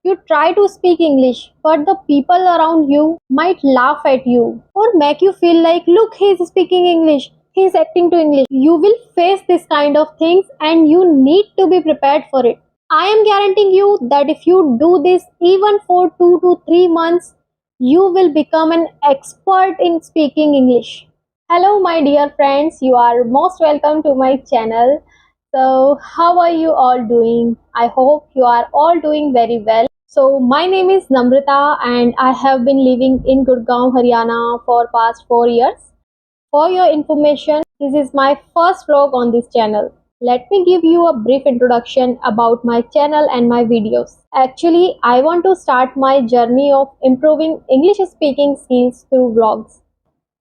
You try to speak English, but the people around you might laugh at you or make you feel like, look, he's speaking English, he's acting to English. You will face this kind of things and you need to be prepared for it. I am guaranteeing you that if you do this even for 2 to 3 months, you will become an expert in speaking English. Hello, my dear friends, you are most welcome to my channel. So, how are you all doing? I hope you are all doing very well. So, my name is Namrata and I have been living in Gurgaon, Haryana for past 4 years. For your information, this is my first vlog on this channel. Let me give you a brief introduction about my channel and my videos. Actually, I want to start my journey of improving English speaking skills through vlogs.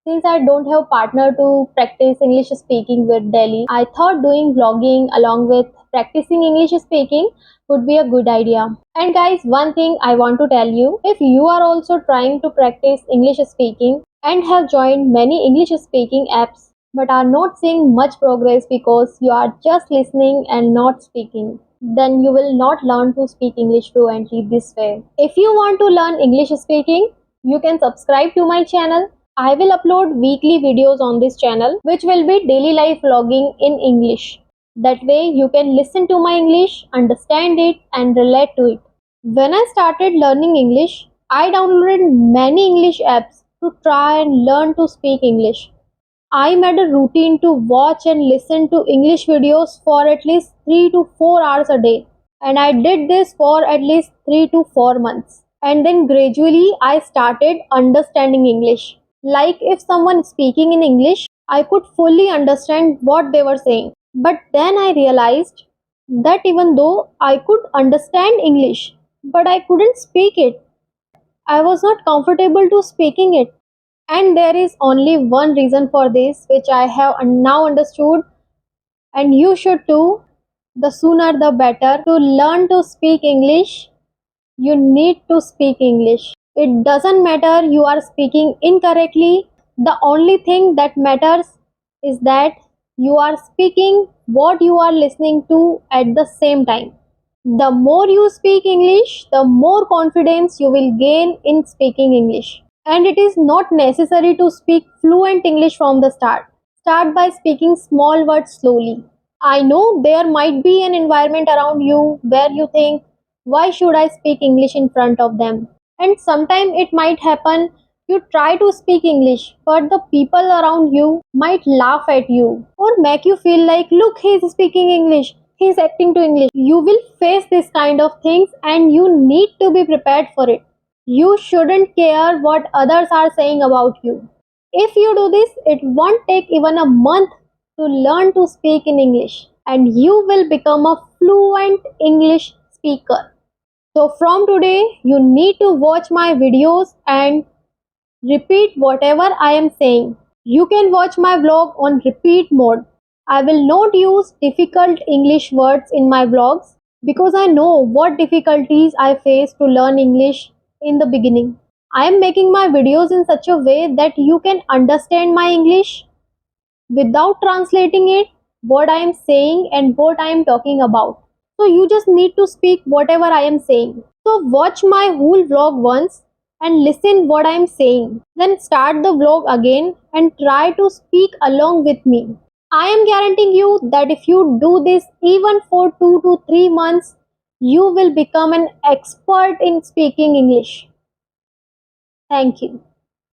Since I don't have partner to practice English speaking with daily, I thought doing vlogging along with practicing English speaking would be a good idea. And guys, one thing I want to tell you, if you are also trying to practice English speaking and have joined many English speaking apps but are not seeing much progress because you are just listening and not speaking, then you will not learn to speak English fluently this way. If you want to learn English speaking, you can subscribe to my channel. I will upload weekly videos on this channel which will be daily life vlogging in English. That way you can listen to my English, understand it and relate to it. When I started learning English, I downloaded many English apps to try and learn to speak English. I made a routine to watch and listen to English videos for at least 3 to 4 hours a day. And I did this for at least 3 to 4 months. And then gradually I started understanding English. Like if someone speaking in English, I could fully understand what they were saying. But then I realized that even though I could understand English, but I couldn't speak it. I was not comfortable to speaking it. And there is only one reason for this, which I have now understood, and you should too. The sooner the better. To learn to speak English, you need to speak English. It doesn't matter you are speaking incorrectly. The only thing that matters is that you are speaking what you are listening to at the same time. The more you speak English, the more confidence you will gain in speaking English. And it is not necessary to speak fluent English from the start. Start by speaking small words slowly. I know there might be an environment around you where you think, why should I speak English in front of them? And sometimes it might happen you try to speak English, but the people around you might laugh at you or make you feel like, look, he's speaking English, he's acting to English. You will face this kind of things and you need to be prepared for it. You shouldn't care what others are saying about you. If you do this, it won't take even a month to learn to speak in English and you will become a fluent English speaker. So from today, you need to watch my videos and repeat whatever I am saying. You can watch my vlog on repeat mode. I will not use difficult English words in my vlogs because I know what difficulties I faced to learn English in the beginning. I am making my videos in such a way that you can understand my English without translating it, what I am saying and what I am talking about. So you just need to speak whatever I am saying. So watch my whole vlog once and listen what I am saying. Then start the vlog again and try to speak along with me. I am guaranteeing you that if you do this even for 2 to 3 months, you will become an expert in speaking English. Thank you.